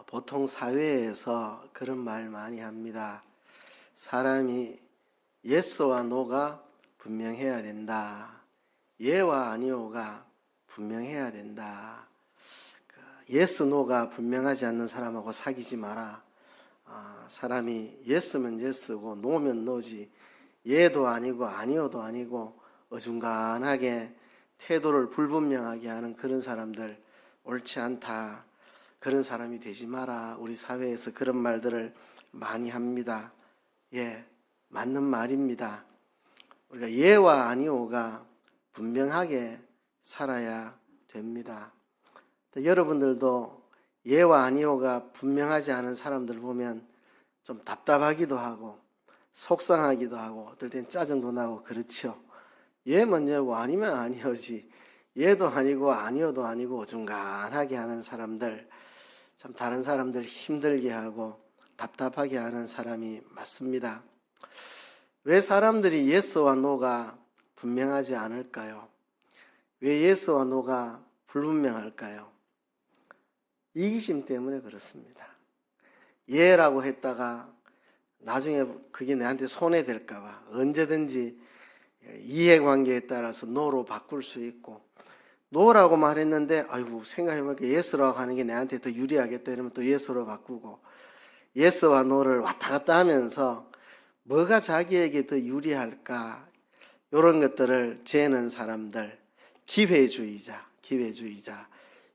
보통 사회에서 그런 말 많이 합니다. 사람이 예스와 노가 분명해야 된다. 예와 아니오가 분명해야 된다. 예스, 노가 분명하지 않는 사람하고 사귀지 마라. 사람이 예스면 예스고 노면 노지, 예도 아니고 아니오도 아니고 어중간하게 태도를 불분명하게 하는 그런 사람들 옳지 않다. 그런 사람이 되지 마라. 우리 사회에서 그런 말들을 많이 합니다. 예, 맞는 말입니다. 우리가 예와 아니오가 분명하게 살아야 됩니다. 여러분들도 예와 아니오가 분명하지 않은 사람들 보면 좀 답답하기도 하고 속상하기도 하고 어떨 땐 짜증도 나고 그렇죠. 예면 예고 아니면 아니오지, 예도 아니고 아니오도 아니고 어중간하게 하는 사람들, 참 다른 사람들 힘들게 하고 답답하게 하는 사람이 맞습니다. 왜 사람들이 예스와 노가 분명하지 않을까요? 왜 예스와 노가 불분명할까요? 이기심 때문에 그렇습니다. 예라고 했다가 나중에 그게 내한테 손해될까 봐 언제든지 이해관계에 따라서 노로 바꿀 수 있고, 노라고 말했는데 아이고 생각해보니까 예스라고 하는 게 내한테 더 유리하겠다 이러면 또 예스로 바꾸고, 예스와 노를 왔다 갔다 하면서 뭐가 자기에게 더 유리할까, 이런 것들을 재는 사람들, 기회주의자,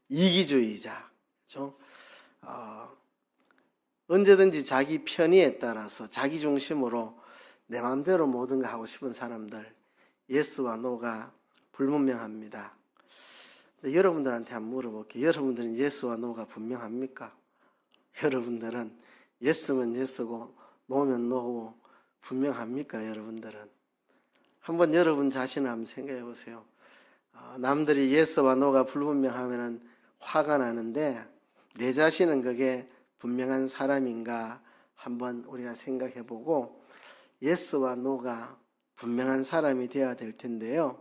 이기주의자, 그렇죠? 언제든지 자기 편의에 따라서 자기 중심으로 내 마음대로 모든 거 하고 싶은 사람들, 예스와 노가 불분명합니다. 여러분들한테 한번 물어볼게요. 여러분들은 예스와 노가 분명합니까? 여러분들은 예스면 예스고 노면 노고 분명합니까? 여러분들은 한번 여러분 자신을 한번 생각해 보세요. 남들이 예스와 노가 불분명하면 화가 나는데 내 자신은 그게 분명한 사람인가 한번 우리가 생각해 보고 예스와 노가 분명한 사람이 되어야 될 텐데요.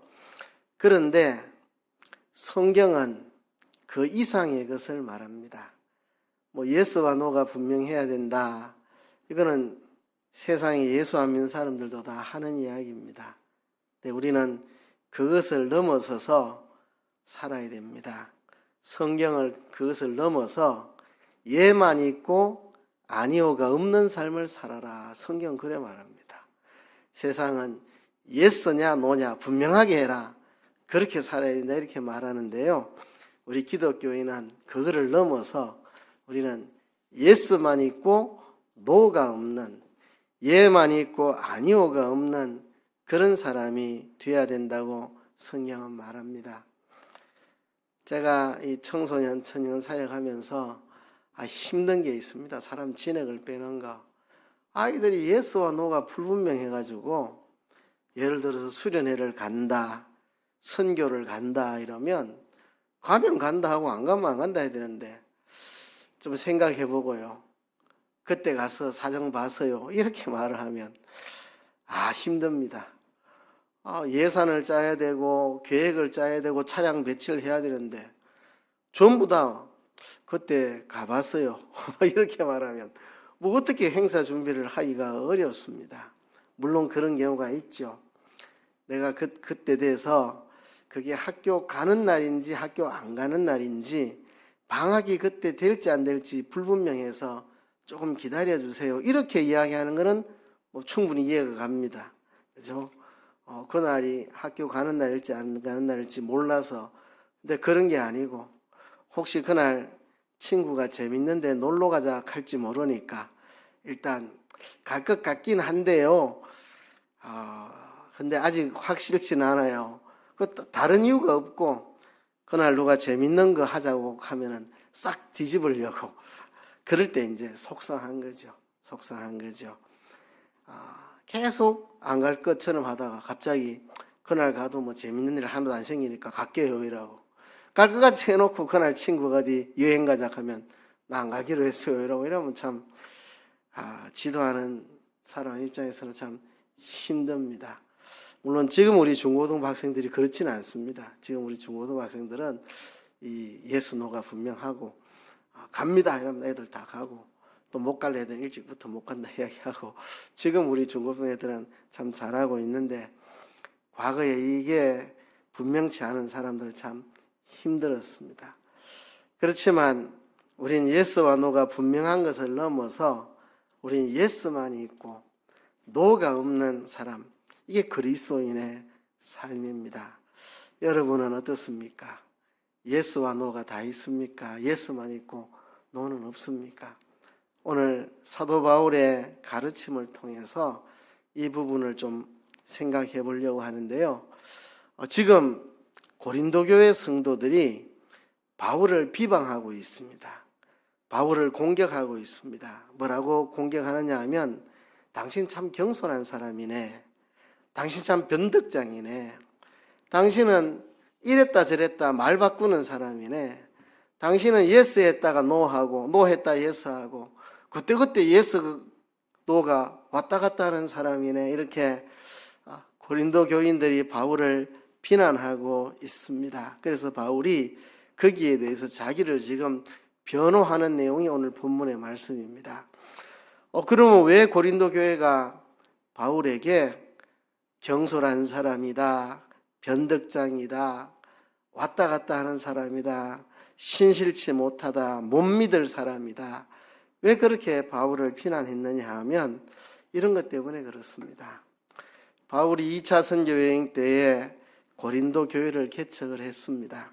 그런데 성경은 그 이상의 것을 말합니다. 예스와 노가 분명해야 된다. 이거는 세상에 예수 안 믿는 사람들도 다 하는 이야기입니다. 근데 우리는 그것을 넘어서서 살아야 됩니다. 성경을 그것을 넘어서 예만 있고 아니오가 없는 삶을 살아라. 성경 그래 말합니다. 세상은 예스냐 노냐 분명하게 해라. 그렇게 살아야 된다 이렇게 말하는데요. 우리 기독교인은 그거를 넘어서 우리는 예스만 있고 노가 없는, 예만 있고 아니오가 없는 그런 사람이 되어야 된다고 성경은 말합니다. 제가 이 청소년 청년 사역하면서 힘든 게 있습니다. 사람 진액을 빼는 거. 아이들이 예스와 노가 불분명해가지고 예를 들어서 수련회를 간다, 선교를 간다 이러면 가면 간다 하고 안 가면 안 간다 해야 되는데 좀 생각해 보고요. 그때 가서 사정 봐서요. 이렇게 말을 하면 힘듭니다. 예산을 짜야 되고 계획을 짜야 되고 차량 배치를 해야 되는데 전부 다 그때 가봤어요. 이렇게 말하면 어떻게 행사 준비를 하기가 어렵습니다. 물론 그런 경우가 있죠. 내가 그때 돼서 그게 학교 가는 날인지 학교 안 가는 날인지 방학이 그때 될지 안 될지 불분명해서 조금 기다려주세요. 이렇게 이야기하는 것은 충분히 이해가 갑니다. 그죠? 그날이 학교 가는 날일지 안 가는 날일지 몰라서. 근데 그런 게 아니고 혹시 그날 친구가 재밌는데 놀러 가자 할지 모르니까 일단 갈 것 같긴 한데요. 근데 아직 확실치는 않아요. 다른 이유가 없고 그날 누가 재밌는 거 하자고 하면은 싹 뒤집으려고 그럴 때 이제 속상한 거죠. 계속 안 갈 것처럼 하다가 갑자기 그날 가도 재밌는 일 하나도 안 생기니까 갈게요 이라고 갈 것 같이 해놓고 그날 친구가 어디 여행 가자 하면 나 안 가기로 했어요 이러면 참 지도하는 사람 입장에서는 참 힘듭니다. 물론 지금 우리 중고등 학생들이 그렇지는 않습니다. 지금 우리 중고등 학생들은 이 예스 노가 분명하고 갑니다 이러면 애들 다 가고, 또 못 갈 애들은 일찍부터 못 간다 이야기하고, 지금 우리 중고등 애들은 참 잘하고 있는데 과거에 이게 분명치 않은 사람들 참 힘들었습니다. 그렇지만 우린 예스와 노가 분명한 것을 넘어서 우린 예스만이 있고 노가 없는 사람, 이게 그리스도인의 삶입니다. 여러분은 어떻습니까? 예스와 노가 다 있습니까? 예스만 있고 노는 없습니까? 오늘 사도 바울의 가르침을 통해서 이 부분을 좀 생각해 보려고 하는데요. 지금 고린도 교회 성도들이 바울을 비방하고 있습니다. 바울을 공격하고 있습니다. 뭐라고 공격하느냐 하면, 당신 참 경솔한 사람이네, 당신 참 변덕장이네, 당신은 이랬다 저랬다 말 바꾸는 사람이네, 당신은 예스 했다가 노하고 노 했다 예스 하고 그때그때 예스 노가 왔다 갔다 하는 사람이네, 이렇게 고린도 교인들이 바울을 비난하고 있습니다. 그래서 바울이 거기에 대해서 자기를 지금 변호하는 내용이 오늘 본문의 말씀입니다. 그러면 왜 고린도 교회가 바울에게 경솔한 사람이다, 변덕장이다, 왔다 갔다 하는 사람이다, 신실치 못하다, 못 믿을 사람이다, 왜 그렇게 바울을 비난했느냐 하면 이런 것 때문에 그렇습니다. 바울이 2차 선교 여행 때에 고린도 교회를 개척을 했습니다.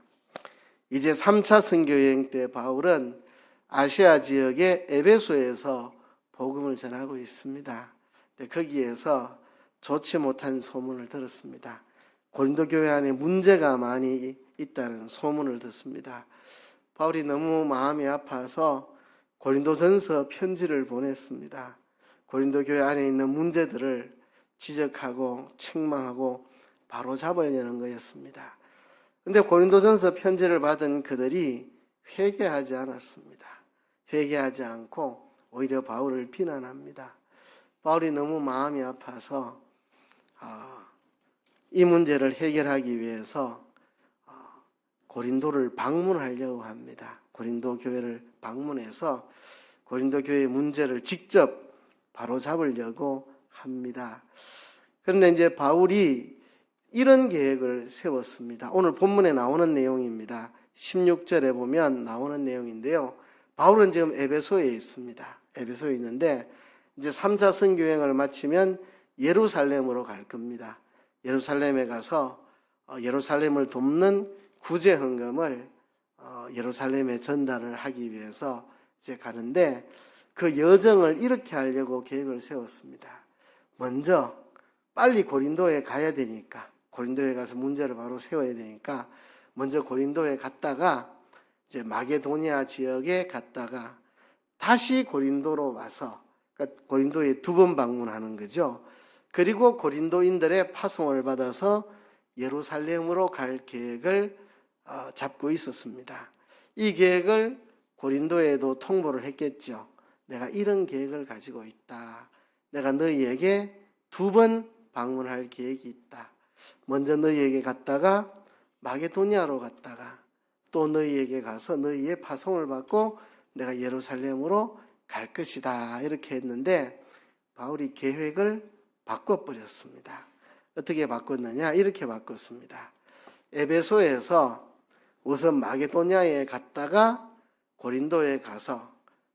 이제 3차 선교 여행 때 바울은 아시아 지역의 에베소에서 복음을 전하고 있습니다. 거기에서 좋지 못한 소문을 들었습니다. 고린도 교회 안에 문제가 많이 있다는 소문을 듣습니다. 바울이 너무 마음이 아파서 고린도전서 편지를 보냈습니다. 고린도 교회 안에 있는 문제들을 지적하고 책망하고 바로잡으려는 거였습니다. 그런데 고린도전서 편지를 받은 그들이 회개하지 않았습니다. 회개하지 않고 오히려 바울을 비난합니다. 바울이 너무 마음이 아파서 이 문제를 해결하기 위해서 고린도를 방문하려고 합니다. 고린도 교회를 방문해서 고린도 교회의 문제를 직접 바로잡으려고 합니다. 그런데 이제 바울이 이런 계획을 세웠습니다. 오늘 본문에 나오는 내용입니다. 16절에 보면 나오는 내용인데요. 바울은 지금 에베소에 있습니다. 에베소에 있는데 이제 3차 선교여행을 마치면 예루살렘으로 갈 겁니다. 예루살렘에 가서 예루살렘을 돕는 구제 헌금을 예루살렘에 전달을 하기 위해서 이제 가는데, 그 여정을 이렇게 하려고 계획을 세웠습니다. 먼저 빨리 고린도에 가야 되니까, 고린도에 가서 문제를 바로 세워야 되니까 먼저 고린도에 갔다가 이제 마게도니아 지역에 갔다가 다시 고린도로 와서, 그러니까 고린도에 2번 방문하는 거죠. 그리고 고린도인들의 파송을 받아서 예루살렘으로 갈 계획을 잡고 있었습니다. 이 계획을 고린도에도 통보를 했겠죠. 내가 이런 계획을 가지고 있다. 내가 너희에게 2번 방문할 계획이 있다. 먼저 너희에게 갔다가 마게도니아로 갔다가 또 너희에게 가서 너희의 파송을 받고 내가 예루살렘으로 갈 것이다. 이렇게 했는데 바울이 계획을 바꿔버렸습니다. 어떻게 바꿨느냐? 이렇게 바꿨습니다. 에베소에서 우선 마게도니아에 갔다가 고린도에 가서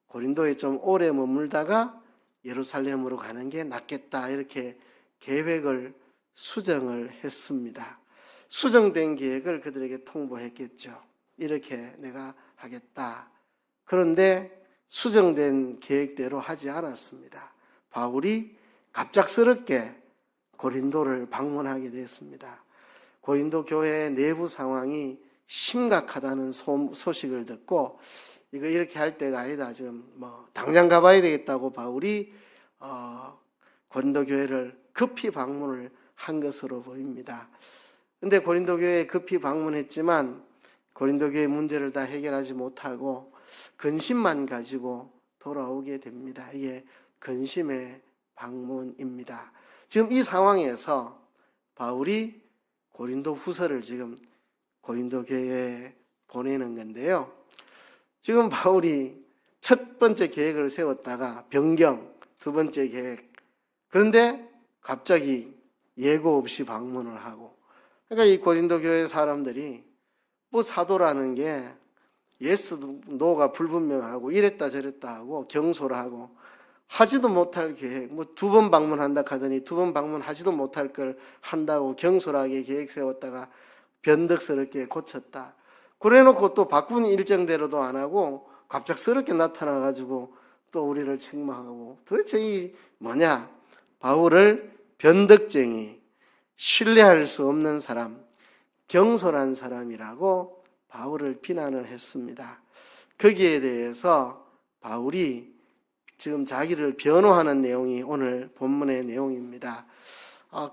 고린도에 좀 오래 머물다가 예루살렘으로 가는 게 낫겠다. 이렇게 계획을 수정을 했습니다. 수정된 계획을 그들에게 통보했겠죠. 이렇게 내가 하겠다. 그런데 수정된 계획대로 하지 않았습니다. 바울이 갑작스럽게 고린도를 방문하게 됐습니다. 고린도 교회의 내부 상황이 심각하다는 소식을 듣고 이거 이렇게 할 때가 아니다. 지금 당장 가봐야 되겠다고 바울이 고린도 교회를 급히 방문을 한 것으로 보입니다. 근데 고린도 교회에 급히 방문했지만 고린도 교회 문제를 다 해결하지 못하고 근심만 가지고 돌아오게 됩니다. 이게 근심의 방문입니다. 지금 이 상황에서 바울이 고린도 후서를 지금 고린도 교회에 보내는 건데요. 지금 바울이 첫 번째 계획을 세웠다가 변경, 두 번째 계획. 그런데 갑자기 예고 없이 방문을 하고. 그러니까 이 고린도 교회 사람들이 뭐 사도라는 게 예스 노가 불분명하고 이랬다 저랬다 하고 경솔하고 하지도 못할 계획, 뭐 두 번 방문한다 하더니 두 번 방문하지도 못할 걸 한다고 경솔하게 계획 세웠다가 변덕스럽게 고쳤다. 그래놓고 또 바꾼 일정대로도 안 하고 갑작스럽게 나타나가지고 또 우리를 책망하고 도대체 이 뭐냐? 바울을 변덕쟁이, 신뢰할 수 없는 사람, 경솔한 사람이라고 바울을 비난을 했습니다. 거기에 대해서 바울이 지금 자기를 변호하는 내용이 오늘 본문의 내용입니다.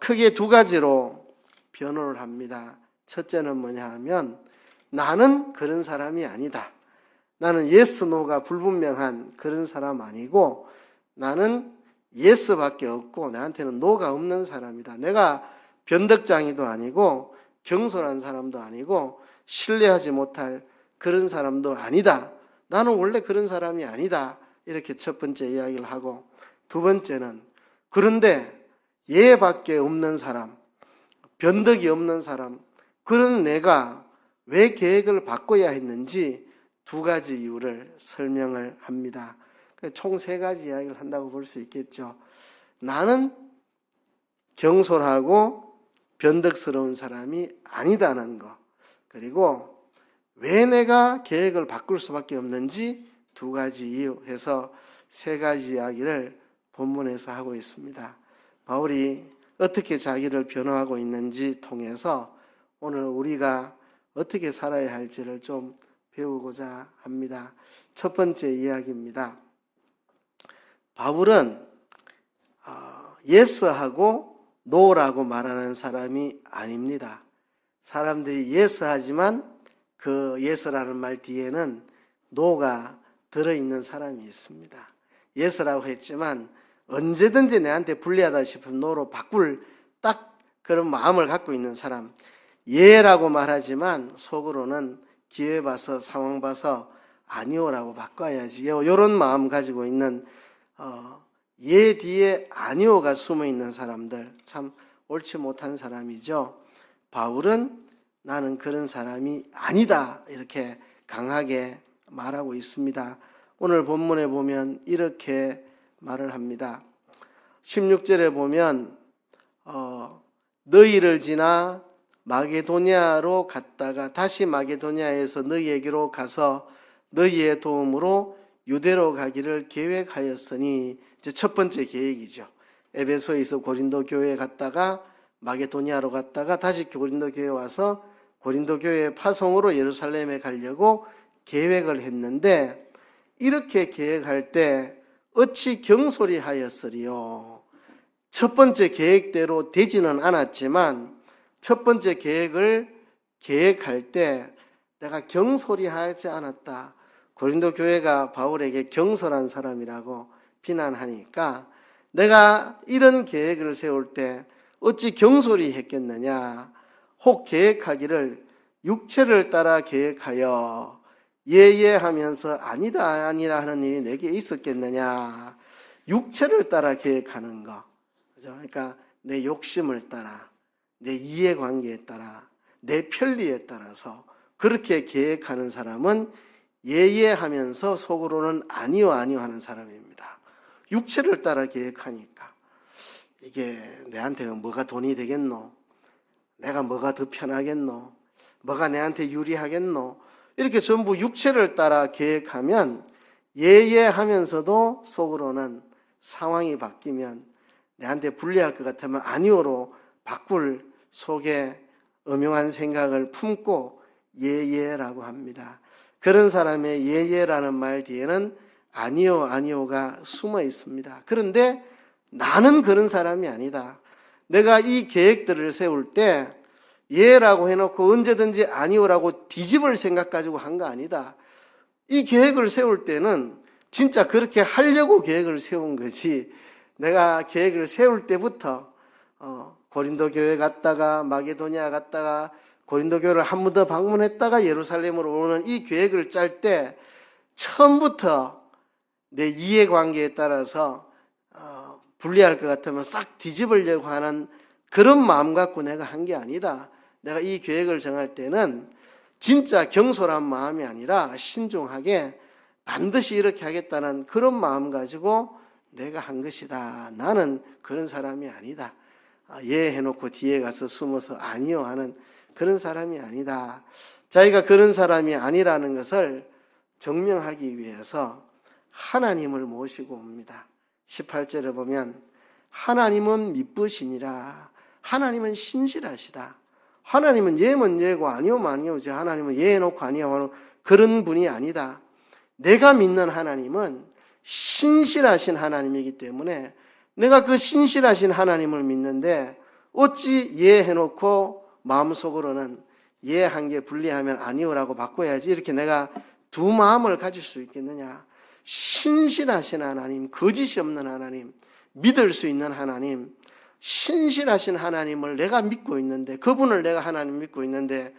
크게 두 가지로 변호를 합니다. 첫째는 뭐냐 하면 나는 그런 사람이 아니다. 나는 예스 노가 불분명한 그런 사람 아니고 나는 예스밖에 없고 나한테는 노가 없는 사람이다. 내가 변덕장이도 아니고 경솔한 사람도 아니고 신뢰하지 못할 그런 사람도 아니다. 나는 원래 그런 사람이 아니다. 이렇게 첫 번째 이야기를 하고 두 번째는 그런데 얘밖에 없는 사람, 변덕이 없는 사람, 그런 내가 왜 계획을 바꿔야 했는지 두 가지 이유를 설명을 합니다. 총 세 가지 이야기를 한다고 볼 수 있겠죠. 나는 경솔하고 변덕스러운 사람이 아니다는 거. 그리고 왜 내가 계획을 바꿀 수밖에 없는지 두 가지 이유 해서 세 가지 이야기를 본문에서 하고 있습니다. 바울이 어떻게 자기를 변호하고 있는지 통해서 오늘 우리가 어떻게 살아야 할지를 좀 배우고자 합니다. 첫 번째 이야기입니다. 바울은 예스하고 노라고 말하는 사람이 아닙니다. 사람들이 예스하지만 그 예스라는 말 뒤에는 노가 들어있는 사람이 있습니다. 예스라고 했지만 언제든지 내한테 불리하다 싶으면 노로 바꿀 딱 그런 마음을 갖고 있는 사람. 예라고 말하지만 속으로는 기회 봐서 상황 봐서 아니오라고 바꿔야지. 이런 마음 가지고 있는 예 뒤에 아니오가 숨어 있는 사람들, 참 옳지 못한 사람이죠. 바울은 나는 그런 사람이 아니다 이렇게 강하게 말하고 있습니다. 오늘 본문에 보면 이렇게 말을 합니다. 16절에 보면 너희를 지나 마게도냐로 갔다가 다시 마게도냐에서 너희에게로 가서 너희의 도움으로 유대로 가기를 계획하였으니 이제 첫 번째 계획이죠. 에베소에서 고린도 교회에 갔다가 마게도냐로 갔다가 다시 고린도 교회에 와서 고린도 교회 파송으로 예루살렘에 가려고 계획을 했는데 이렇게 계획할 때 어찌 경솔히 하였으리요. 첫 번째 계획대로 되지는 않았지만 첫 번째 계획을 계획할 때 내가 경솔히 하지 않았다. 고린도 교회가 바울에게 경솔한 사람이라고 비난하니까 내가 이런 계획을 세울 때 어찌 경솔히 했겠느냐. 혹 계획하기를 육체를 따라 계획하여 예하면서 아니다 하는 일이 내게 있었겠느냐. 육체를 따라 계획하는 거. 그죠? 그러니까 내 욕심을 따라, 내 이해관계에 따라, 내 편리에 따라서 그렇게 계획하는 사람은 예하면서 속으로는 아니요 하는 사람입니다. 육체를 따라 계획하니까 이게 내한테 뭐가 돈이 되겠노? 내가 뭐가 더 편하겠노? 뭐가 내한테 유리하겠노? 이렇게 전부 육체를 따라 계획하면 예하면서도 속으로는 상황이 바뀌면 내한테 불리할 것 같으면 아니오로 바꿀 속에 음흉한 생각을 품고 예라고 합니다. 그런 사람의 예라는 말 뒤에는 아니오가 숨어 있습니다. 그런데 나는 그런 사람이 아니다. 내가 이 계획들을 세울 때 예라고 해놓고 언제든지 아니오라고 뒤집을 생각 가지고 한 거 아니다. 이 계획을 세울 때는 진짜 그렇게 하려고 계획을 세운 거지. 내가 계획을 세울 때부터 고린도 교회 갔다가 마게도냐 갔다가 고린도 교회를 한 번 더 방문했다가 예루살렘으로 오는 이 계획을 짤 때 처음부터 내 이해관계에 따라서 불리할 것 같으면 싹 뒤집으려고 하는 그런 마음 갖고 내가 한 게 아니다. 내가 이 계획을 정할 때는 진짜 경솔한 마음이 아니라 신중하게 반드시 이렇게 하겠다는 그런 마음 가지고 내가 한 것이다. 나는 그런 사람이 아니다. 예 해놓고 뒤에 가서 숨어서 아니요 하는 그런 사람이 아니다. 자기가 그런 사람이 아니라는 것을 증명하기 위해서 하나님을 모시고 옵니다. 18절에 보면 하나님은 미쁘시니라. 하나님은 신실하시다. 하나님은 예면 예고 아니오면 아니오지. 하나님은 예 해놓고 아니오 하는 그런 분이 아니다. 내가 믿는 하나님은 신실하신 하나님이기 때문에 내가 그 신실하신 하나님을 믿는데 어찌 예 해놓고 마음속으로는 예 한 개 분리하면 아니오라고 바꿔야지 이렇게 내가 두 마음을 가질 수 있겠느냐. 신실하신 하나님, 거짓이 없는 하나님, 믿을 수 있는 하나님, 신실하신 하나님을 내가 믿고 있는데, 그분을 내가 하나님 믿고 있는데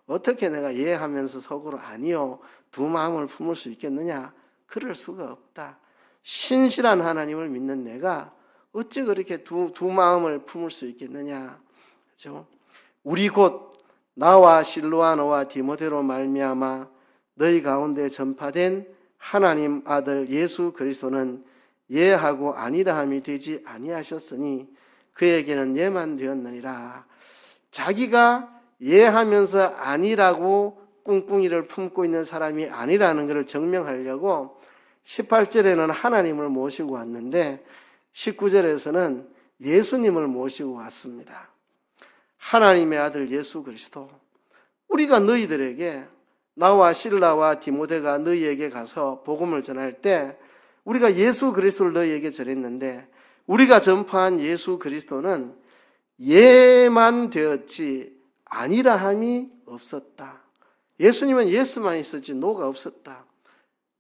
어떻게 내가 예 하면서 속으로 아니요 두 마음을 품을 수 있겠느냐. 그럴 수가 없다. 신실한 하나님을 믿는 내가 어찌 그렇게 두 마음을 품을 수 있겠느냐. 그렇죠? 우리 곧 나와 실로아너와 디모데로 말미암아 너희 가운데 전파된 하나님 아들 예수 그리스도는 예하고 아니라함이 되지 아니하셨으니 그에게는 예만 되었느니라. 자기가 예하면서 아니라고 꿍꿍이를 품고 있는 사람이 아니라는 것을 증명하려고 18절에는 하나님을 모시고 왔는데 19절에서는 예수님을 모시고 왔습니다. 하나님의 아들 예수 그리스도. 우리가 너희들에게 나와 실라와 디모데가 너희에게 가서 복음을 전할 때 우리가 예수 그리스도를 너희에게 전했는데 우리가 전파한 예수 그리스도는 예만 되었지 아니라함이 없었다. 예수님은 예스만 있었지 노가 없었다.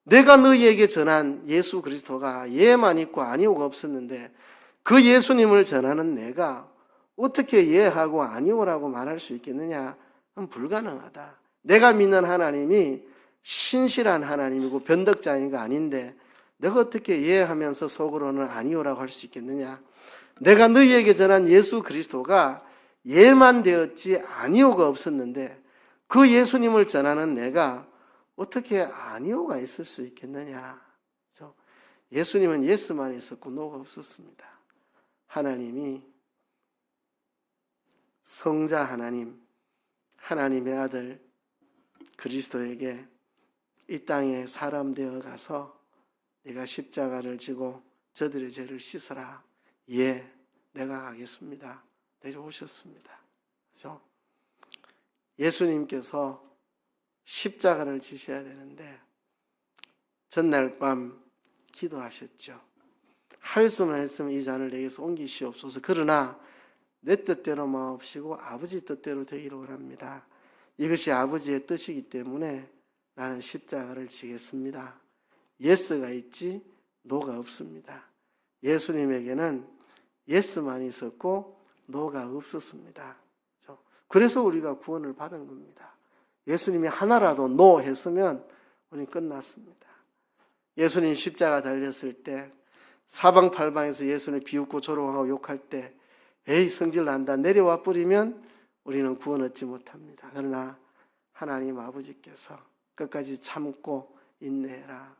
내가 너희에게 전한 예수 그리스도가 예만 있고 아니오가 없었는데 그 예수님을 전하는 내가 어떻게 예하고 아니오라고 말할 수 있겠느냐? 그건 불가능하다. 내가 믿는 하나님이 신실한 하나님이고 변덕자가 아닌데 내가 어떻게 예하면서 속으로는 아니오라고 할 수 있겠느냐? 내가 너희에게 전한 예수 그리스도가 예만 되었지 아니오가 없었는데 그 예수님을 전하는 내가 어떻게 아니오가 있을 수 있겠느냐? 예수님은 예스만 있었고 노가 없었습니다. 하나님이 성자 하나님, 하나님의 아들 그리스도에게 이 땅에 사람 되어 가서 네가 십자가를 지고 저들의 죄를 씻어라. 예, 내가 가겠습니다. 내려오셨습니다. 그렇죠? 예수님께서 십자가를 지셔야 되는데 전날 밤 기도하셨죠. 할 수만 했으면 이 잔을 내게서 옮기시옵소서. 그러나 내 뜻대로 마옵시고 아버지 뜻대로 되기를 원합니다. 이것이 아버지의 뜻이기 때문에 나는 십자가를 지겠습니다. 예스가 있지 노가 없습니다. 예수님에게는 예스만 있었고 노가 없었습니다. 그래서 우리가 구원을 받은 겁니다. 예수님이 하나라도 노 했으면 우리는 끝났습니다. 예수님 십자가 달렸을 때 사방팔방에서 예수님 비웃고 조롱하고 욕할 때 에이 성질 난다 내려와 버리면 우리는 구원 얻지 못합니다. 그러나 하나님 아버지께서 끝까지 참고 인내해라.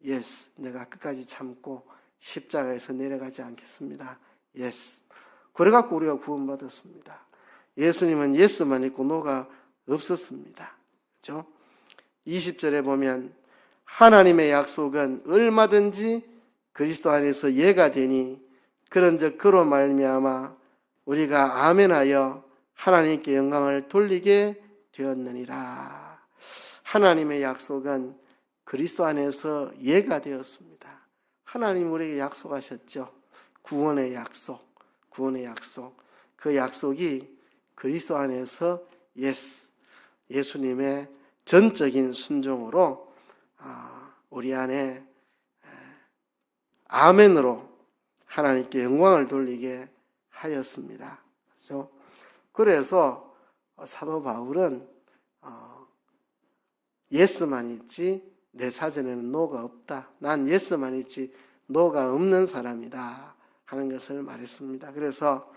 예스, 내가 끝까지 참고 십자가에서 내려가지 않겠습니다. 예스. 그래갖고 우리가 구원받았습니다. 예수님은 예스만 있고 노가 없었습니다. 그렇죠? 20절에 보면 하나님의 약속은 얼마든지 그리스도 안에서 예가 되니 그런즉 그로 말미암아 우리가 아멘하여 하나님께 영광을 돌리게 되었느니라. 하나님의 약속은 그리스도 안에서 예가 되었습니다. 하나님 우리에게 약속하셨죠. 구원의 약속, 구원의 약속. 그 약속이 그리스도 안에서 예스, 예수님의 전적인 순종으로 우리 안에 아멘으로 하나님께 영광을 돌리게 하였습니다. 그렇죠? 그래서 사도 바울은 예스만 있지 내 사전에는 노가 없다. 난 예스만 있지 노가 없는 사람이다 하는 것을 말했습니다. 그래서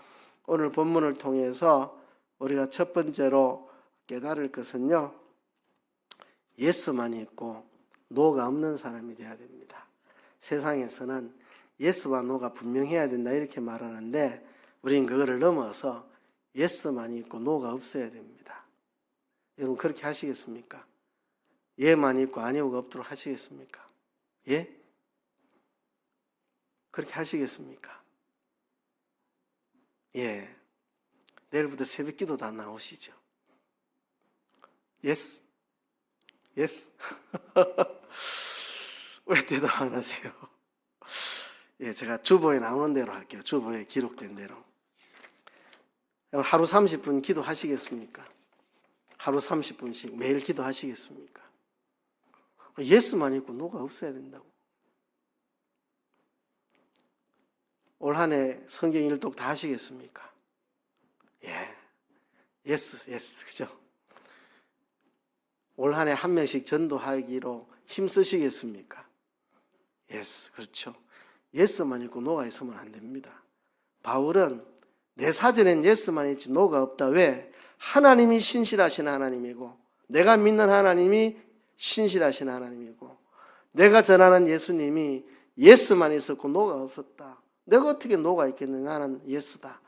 오늘 본문을 통해서 우리가 첫 번째로 깨달을 것은요, 예스만 있고 노가 없는 사람이 되어야 됩니다. 세상에서는 예스와 노가 분명해야 된다 이렇게 말하는데 우리는 그거를 넘어서 예스만 있고 노가 없어야 됩니다. 여러분 그렇게 하시겠습니까? 예만 있고 아니오가 없도록 하시겠습니까? 예? 그렇게 하시겠습니까? 예. 내일부터 새벽 기도 다 나오시죠? 예스? 예스? 왜 대답 안 하세요? 예, 제가 주보에 나오는 대로 할게요. 주보에 기록된 대로. 하루 30분 기도하시겠습니까? 하루 30분씩 매일 기도하시겠습니까? 예스만 있고 노가 없어야 된다고. 올 한 해 성경 일독 다 하시겠습니까? 예. 예스, 그죠? 올 한 해 한 명씩 전도하기로 힘쓰시겠습니까? 예스, 그렇죠. 예스만 있고 노가 있으면 안 됩니다. 바울은 내 사전엔 예스만 있지 노가 없다. 왜? 하나님이 신실하신 하나님이고 내가 믿는 하나님이 신실하신 하나님이고 내가 전하는 예수님이 예스만 있었고 노가 없었다. 내가 어떻게 노가 있겠느냐. 나는 예스다.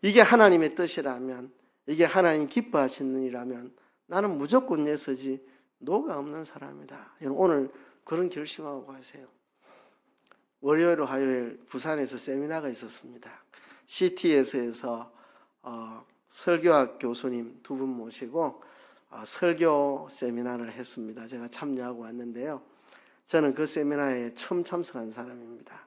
이게 하나님의 뜻이라면, 이게 하나님 기뻐하시는 일이라면 나는 무조건 예스지 노가 없는 사람이다. 오늘 그런 결심하고 가세요. 월요일, 화요일 부산에서 세미나가 있었습니다. CTS에서 설교학 교수님 두 분 모시고 설교 세미나를 했습니다. 제가 참여하고 왔는데요. 저는 그 세미나에 처음 참석한 사람입니다.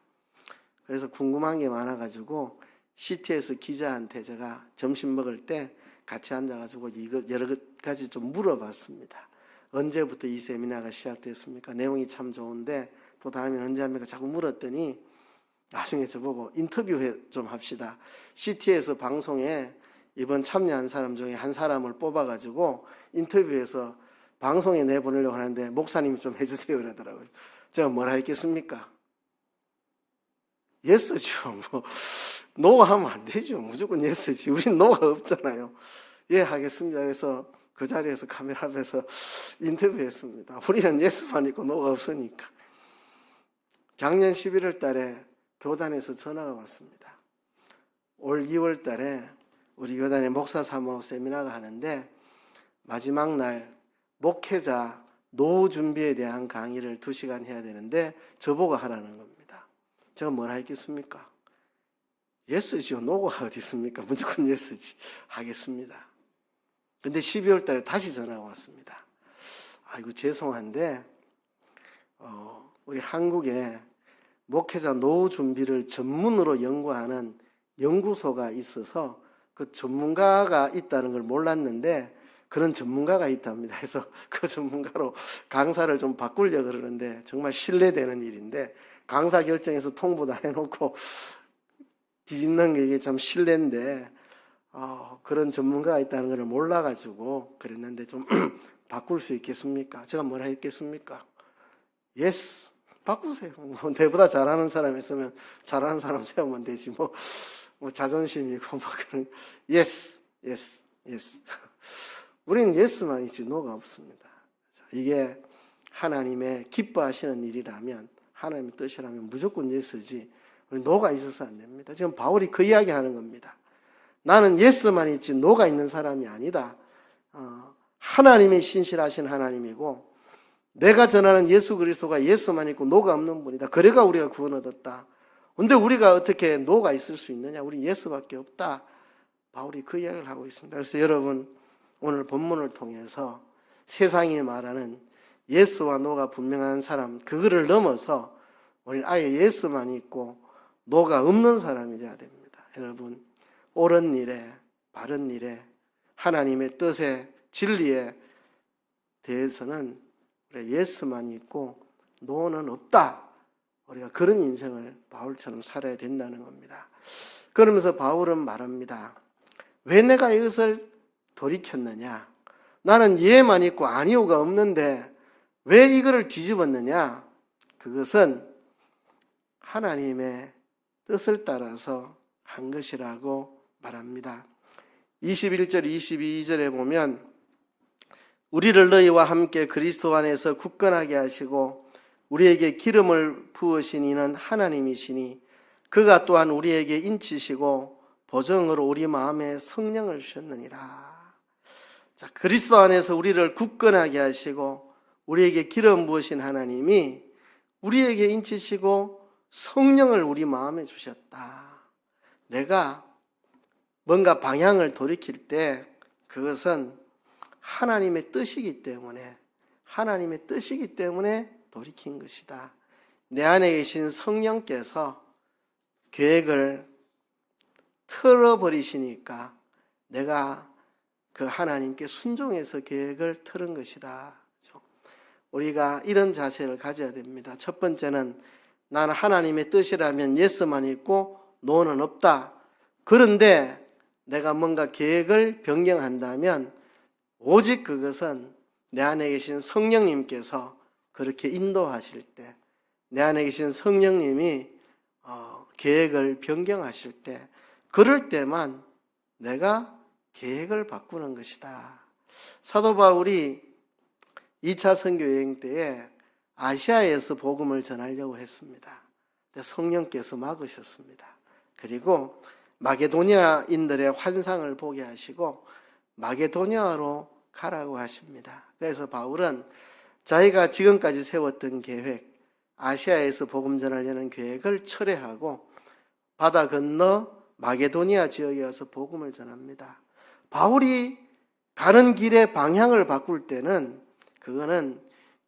그래서 궁금한 게 많아가지고 CTS 기자한테 제가 점심 먹을 때 같이 앉아가지고 이거 여러 가지 좀 물어봤습니다. 언제부터 이 세미나가 시작됐습니까? 내용이 참 좋은데 또 다음에 언제 합니까? 자꾸 물었더니 나중에 저보고 인터뷰 좀 합시다. CTS 방송에 이번 참여한 사람 중에 한 사람을 뽑아가지고 인터뷰해서 방송에 내보내려고 하는데 목사님이 좀 해주세요 그러더라고요. 제가 뭐라 했겠습니까? 예스죠. 노가 하면 안 되죠. 무조건 예스지. 우린 노가 없잖아요. 예, 하겠습니다. 그래서 그 자리에서 카메라 앞에서 인터뷰했습니다. 우리는 예스만 있고 노가 없으니까. 작년 11월 달에 교단에서 전화가 왔습니다. 올 2월 달에 우리 교단에 목사 사모 세미나가 하는데 마지막 날 목회자 노후 준비에 대한 강의를 2시간 해야 되는데 저보고 하라는 겁니다. 제가 뭐라 했겠습니까? 예스지요. 노가 어디 있습니까? 무조건 예스지. 하겠습니다. 근데 12월 달에 다시 전화가 왔습니다. 아이고 죄송한데 우리 한국에 목회자 노후 준비를 전문으로 연구하는 연구소가 있어서 그 전문가가 있다는 걸 몰랐는데 그런 전문가가 있답니다. 그래서 그 전문가로 강사를 좀 바꾸려고 그러는데 정말 신뢰되는 일인데 강사 결정해서 통보 다 해놓고 뒤집는 게 이게 참 신뢰인데 그런 전문가가 있다는 걸 몰라가지고 그랬는데 좀 바꿀 수 있겠습니까? 제가 뭐라 했겠습니까? 예스. 바꾸세요. 내보다 잘하는 사람 있으면 잘하는 사람 세우면 되지. 뭐 자존심이고 그런. 예스. 우리는 예스만 있지 노가 없습니다. 이게 하나님의 기뻐하시는 일이라면 하나님의 뜻이라면 무조건 예스지 우리 노가 있어서 안 됩니다. 지금 바울이 그 이야기 하는 겁니다. 나는 예스만 있지 노가 있는 사람이 아니다. 하나님이 신실하신 하나님이고 내가 전하는 예수 그리스도가 예수만 있고 노가 없는 분이다. 그래가 우리가 구원 얻었다. 근데 우리가 어떻게 노가 있을 수 있느냐? 우리 예수밖에 없다. 바울이 그 이야기를 하고 있습니다. 그래서 여러분 오늘 본문을 통해서 세상이 말하는 예수와 노가 분명한 사람 그거를 넘어서 우리는 아예 예수만 있고 노가 없는 사람이 되어야 됩니다. 여러분 옳은 일에 바른 일에 하나님의 뜻에 진리에 대해서는 예스만 있고 노는 없다. 우리가 그런 인생을 바울처럼 살아야 된다는 겁니다. 그러면서 바울은 말합니다. 왜 내가 이것을 돌이켰느냐? 나는 예만 있고 아니오가 없는데 왜 이거를 뒤집었느냐? 그것은 하나님의 뜻을 따라서 한 것이라고 말합니다. 21절 22절에 보면 우리를 너희와 함께 그리스도 안에서 굳건하게 하시고 우리에게 기름을 부으신 이는 하나님이시니 그가 또한 우리에게 인치시고 보정으로 우리 마음에 성령을 주셨느니라. 자, 그리스도 안에서 우리를 굳건하게 하시고 우리에게 기름 부으신 하나님이 우리에게 인치시고 성령을 우리 마음에 주셨다. 내가 뭔가 방향을 돌이킬 때 그것은 하나님의 뜻이기 때문에 돌이킨 것이다. 내 안에 계신 성령께서 계획을 틀어버리시니까 내가 그 하나님께 순종해서 계획을 틀은 것이다. 우리가 이런 자세를 가져야 됩니다. 첫 번째는 나는 하나님의 뜻이라면 예스만 있고 노는 없다. 그런데 내가 뭔가 계획을 변경한다면 오직 그것은 내 안에 계신 성령님께서 그렇게 인도하실 때, 내 안에 계신 성령님이 계획을 변경하실 때, 그럴 때만 내가 계획을 바꾸는 것이다. 사도 바울이 2차 선교 여행 때에 아시아에서 복음을 전하려고 했습니다. 근데 성령께서 막으셨습니다. 그리고 마게도니아인들의 환상을 보게 하시고 마게도니아로 가라고 하십니다. 그래서 바울은 자기가 지금까지 세웠던 계획, 아시아에서 복음 전하려는 계획을 철회하고 바다 건너 마게도니아 지역에 와서 복음을 전합니다. 바울이 가는 길의 방향을 바꿀 때는 그거는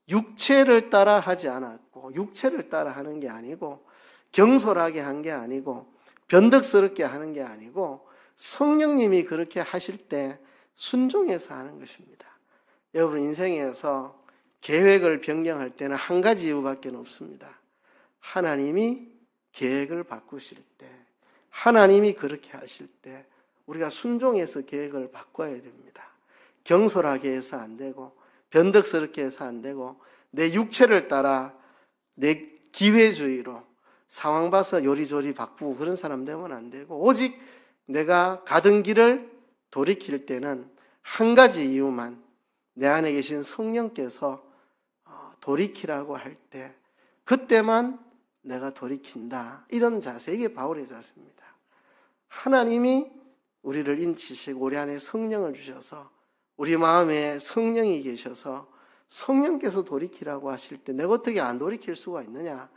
육체를 따라 하지 않았고, 육체를 따라 하는 게 아니고, 경솔하게 한 게 아니고, 변덕스럽게 하는 게 아니고, 성령님이 그렇게 하실 때 순종해서 하는 것입니다. 여러분 인생에서 계획을 변경할 때는 한 가지 이유밖에 없습니다. 하나님이 계획을 바꾸실 때, 하나님이 그렇게 하실 때 우리가 순종해서 계획을 바꿔야 됩니다. 경솔하게 해서 안 되고 변덕스럽게 해서 안 되고 내 육체를 따라 내 기회주의로 상황 봐서 요리조리 바꾸고 그런 사람 되면 안 되고 오직 내가 가던 길을 돌이킬 때는 한 가지 이유만 내 안에 계신 성령께서 돌이키라고 할 때 그때만 내가 돌이킨다. 이런 자세, 이게 바울의 자세입니다. 하나님이 우리를 인치시고 우리 안에 성령을 주셔서 우리 마음에 성령이 계셔서 성령께서 돌이키라고 하실 때 내가 어떻게 안 돌이킬 수가 있느냐?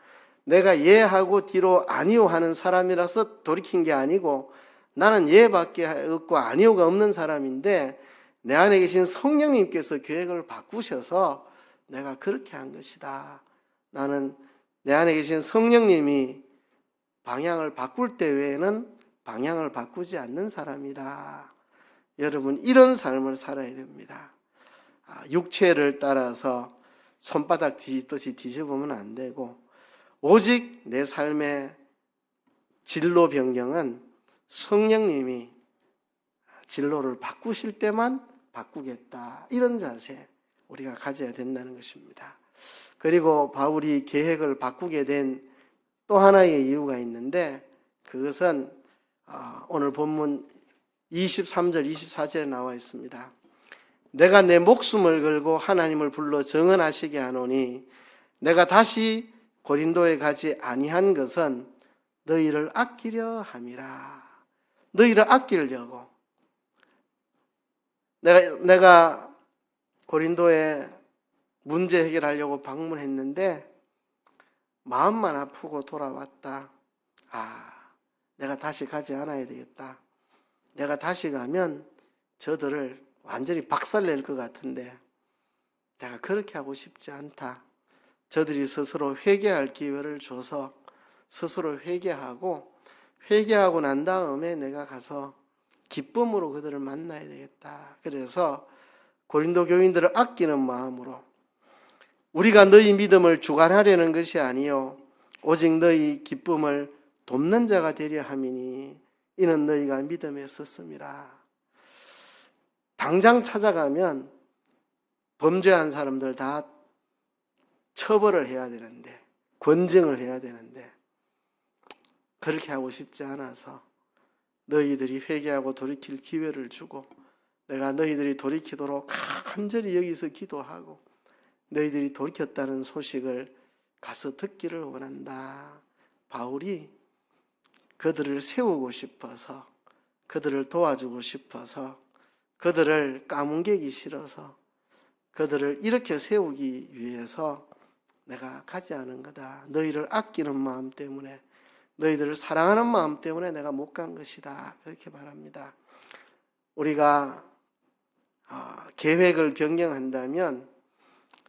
내가 예하고 뒤로 아니요 하는 사람이라서 돌이킨 게 아니고 나는 예밖에 없고 아니요가 없는 사람인데 내 안에 계신 성령님께서 계획을 바꾸셔서 내가 그렇게 한 것이다. 나는 내 안에 계신 성령님이 방향을 바꿀 때 외에는 방향을 바꾸지 않는 사람이다. 여러분 이런 삶을 살아야 됩니다. 육체를 따라서 손바닥 뒤집듯이 뒤집으면 안 되고 오직 내 삶의 진로 변경은 성령님이 진로를 바꾸실 때만 바꾸겠다. 이런 자세 우리가 가져야 된다는 것입니다. 그리고 바울이 계획을 바꾸게 된 또 하나의 이유가 있는데 그것은 오늘 본문 23절 24절에 나와 있습니다. 내가 내 목숨을 걸고 하나님을 불러 정언하시게 하노니 내가 다시 고린도에 가지 아니한 것은 너희를 아끼려 함이라. 너희를 아끼려고 내가 고린도에 문제 해결하려고 방문했는데 마음만 아프고 돌아왔다. 내가 다시 가지 않아야 되겠다. 내가 다시 가면 저들을 완전히 박살낼 것 같은데 내가 그렇게 하고 싶지 않다. 저들이 스스로 회개할 기회를 줘서 스스로 회개하고 난 다음에 내가 가서 기쁨으로 그들을 만나야 되겠다. 그래서 고린도 교인들을 아끼는 마음으로 우리가 너희 믿음을 주관하려는 것이 아니요 오직 너희 기쁨을 돕는 자가 되려 함이니 이는 너희가 믿음에 섰음이라. 당장 찾아가면 범죄한 사람들 다 처벌을 해야 되는데, 권정을 해야 되는데 그렇게 하고 싶지 않아서 너희들이 회개하고 돌이킬 기회를 주고 내가 너희들이 돌이키도록 간절히 여기서 기도하고 너희들이 돌이켰다는 소식을 가서 듣기를 원한다. 바울이 그들을 세우고 싶어서, 그들을 도와주고 싶어서, 그들을 까뭉개기 싫어서, 그들을 이렇게 세우기 위해서 내가 가지 않은 거다. 너희를 아끼는 마음 때문에, 너희들을 사랑하는 마음 때문에 내가 못 간 것이다. 그렇게 말합니다. 우리가 계획을 변경한다면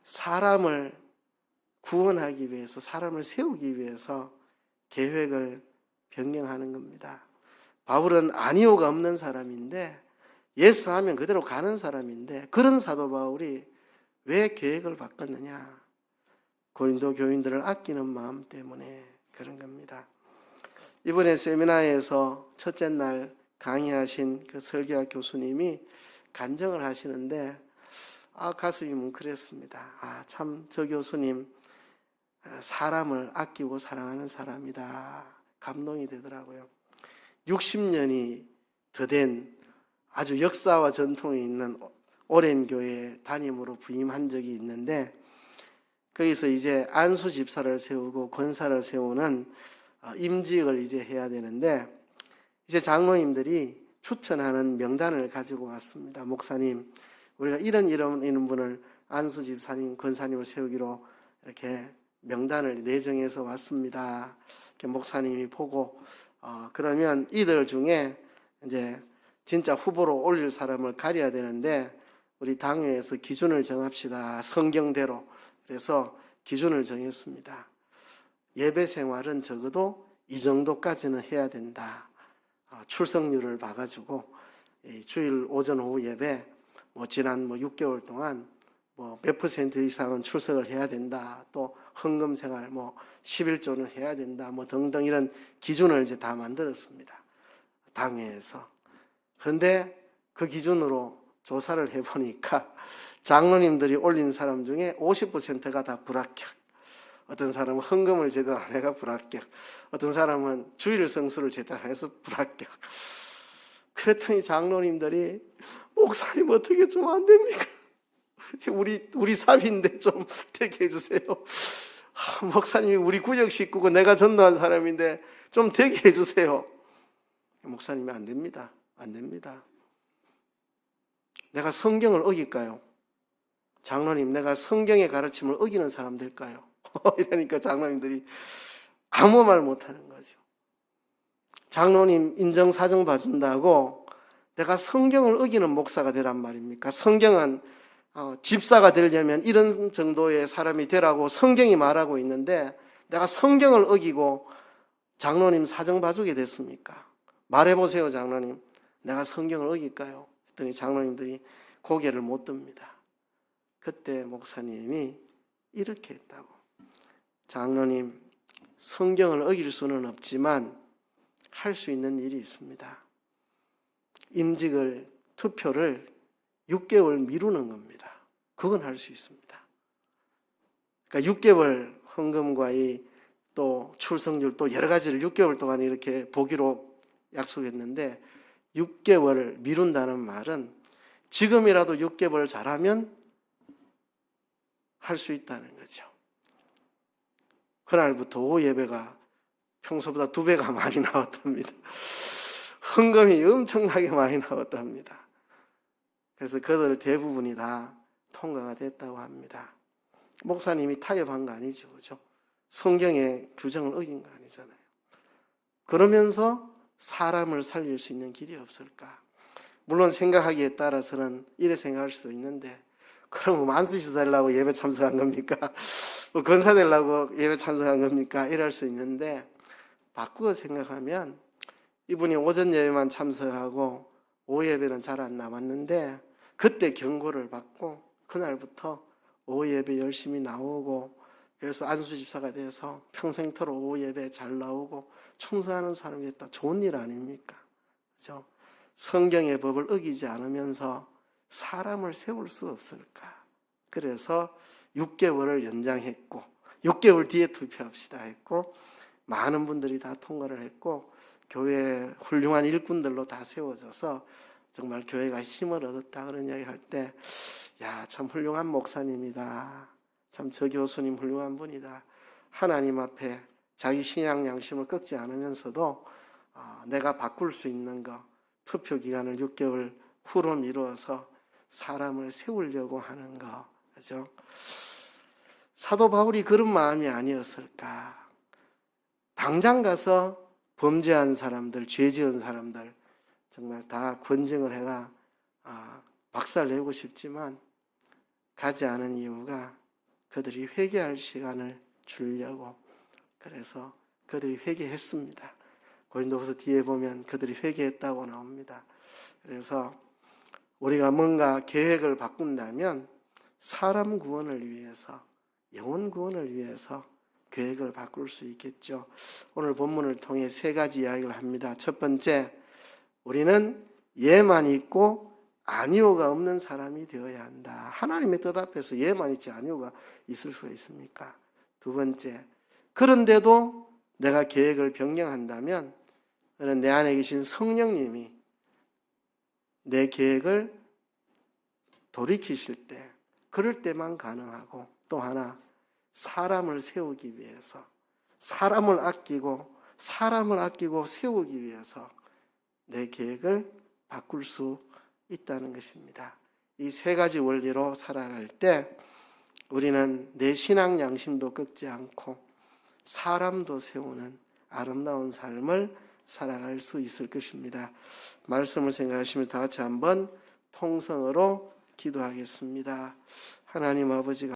사람을 구원하기 위해서, 사람을 세우기 위해서 계획을 변경하는 겁니다. 바울은 아니오가 없는 사람인데, 예스 하면 그대로 가는 사람인데, 그런 사도 바울이 왜 계획을 바꿨느냐? 고린도 교인들을 아끼는 마음 때문에 그런 겁니다. 이번에 세미나에서 첫째 날 강의하신 그 설교학 교수님이 간증을 하시는데 가슴이 뭉클했습니다. 참 저 교수님 사람을 아끼고 사랑하는 사람이다. 감동이 되더라고요. 60년이 더 된 아주 역사와 전통이 있는 오랜 교회 담임으로 부임한 적이 있는데 거기서 이제 안수 집사를 세우고 권사를 세우는 임직을 이제 해야 되는데 이제 장로님들이 추천하는 명단을 가지고 왔습니다. 목사님, 우리가 이런 분을 안수 집사님, 권사님을 세우기로 이렇게 명단을 내정해서 왔습니다. 이렇게 목사님이 보고 그러면 이들 중에 이제 진짜 후보로 올릴 사람을 가려야 되는데 우리 당회에서 기준을 정합시다. 성경대로. 그래서 기준을 정했습니다. 예배 생활은 적어도 이 정도까지는 해야 된다. 출석률을 봐가지고 주일 오전 오후 예배 지난 6개월 동안 몇 % 이상은 출석을 해야 된다. 또 헌금 생활 11조는 해야 된다. 등등 이런 기준을 이제 다 만들었습니다. 당회에서. 그런데 그 기준으로 조사를 해보니까 장로님들이 올린 사람 중에 50%가 다 불합격. 어떤 사람은 헌금을 제대로 안 해가 불합격. 어떤 사람은 주일 성수를 제대로 안 해서 불합격. 그랬더니 장로님들이 목사님 어떻게 좀 안 됩니까? 우리 삽인데 좀 되게 해주세요. 목사님이 우리 구역 식구고 내가 전도한 사람인데 좀 되게 해주세요. 목사님이 안 됩니다. 안 됩니다. 내가 성경을 어길까요? 장로님, 내가 성경의 가르침을 어기는 사람 될까요? 이러니까 장로님들이 아무 말 못하는 거죠. 장로님 인정사정 봐준다고 내가 성경을 어기는 목사가 되란 말입니까? 성경은 집사가 되려면 이런 정도의 사람이 되라고 성경이 말하고 있는데 내가 성경을 어기고 장로님 사정 봐주게 됐습니까? 말해보세요, 장로님. 내가 성경을 어길까요? 했더니 장로님들이 고개를 못 듭니다. 그때 목사님이 이렇게 했다고. 장로님, 성경을 어길 수는 없지만 할 수 있는 일이 있습니다. 임직을, 투표를 6개월 미루는 겁니다. 그건 할 수 있습니다. 그러니까 6개월 헌금과 또 출석률 또 여러 가지를 6개월 동안 이렇게 보기로 약속했는데 6개월 미룬다는 말은 지금이라도 6개월 잘하면 할 수 있다는 거죠. 그날부터 오후 예배가 평소보다 2배가 많이 나왔답니다. 헌금이 엄청나게 많이 나왔답니다. 그래서 그들 대부분이 다 통과가 됐다고 합니다. 목사님이 타협한 거 아니죠, 그죠? 성경의 규정을 어긴 거 아니잖아요. 그러면서 사람을 살릴 수 있는 길이 없을까? 물론 생각하기에 따라서는 이래 생각할 수도 있는데 그럼 만수시 되려고 예배 참석한 겁니까? 건사 되려고 예배 참석한 겁니까? 이럴 수 있는데 바꾸어 생각하면 이분이 오전 예배만 참석하고 오후 예배는 잘 안 남았는데 그때 경고를 받고 그날부터 오후 예배 열심히 나오고 그래서 안수 집사가 돼서 평생토록 오후 예배 잘 나오고 충성하는 사람이 됐다. 좋은 일 아닙니까? 그렇죠? 성경의 법을 어기지 않으면서 사람을 세울 수 없을까? 그래서 6개월을 연장했고 6개월 뒤에 투표합시다 했고 많은 분들이 다 통과를 했고 교회 훌륭한 일꾼들로 다 세워져서 정말 교회가 힘을 얻었다 그런 이야기 할 때 야, 참 훌륭한 목사님이다. 참 저 교수님 훌륭한 분이다. 하나님 앞에 자기 신앙 양심을 꺾지 않으면서도 내가 바꿀 수 있는 거 투표 기간을 6개월 후로 미루어서 사람을 세우려고 하는 거 그죠? 사도 바울이 그런 마음이 아니었을까? 당장 가서 범죄한 사람들, 죄 지은 사람들 정말 다 권증을 해가 박살내고 싶지만 가지 않은 이유가 그들이 회개할 시간을 주려고 그래서 그들이 회개했습니다. 고린도후서 뒤에 보면 그들이 회개했다고 나옵니다. 그래서 우리가 뭔가 계획을 바꾼다면 사람 구원을 위해서 영혼 구원을 위해서 계획을 바꿀 수 있겠죠. 오늘 본문을 통해 세 가지 이야기를 합니다. 첫 번째, 우리는 예만 있고 아니오가 없는 사람이 되어야 한다. 하나님의 뜻 앞에서 예만 있지 아니오가 있을 수가 있습니까? 두 번째, 그런데도 내가 계획을 변경한다면 내 안에 계신 성령님이 내 계획을 돌이키실 때 그럴 때만 가능하고 또 하나 사람을 세우기 위해서 사람을 아끼고 세우기 위해서 내 계획을 바꿀 수 있다는 것입니다. 이 세 가지 원리로 살아갈 때 우리는 내 신앙 양심도 꺾지 않고 사람도 세우는 아름다운 삶을 살아갈 수 있을 것입니다. 말씀을 생각하시면 다 같이 한번 통성으로 기도하겠습니다. 하나님 아버지가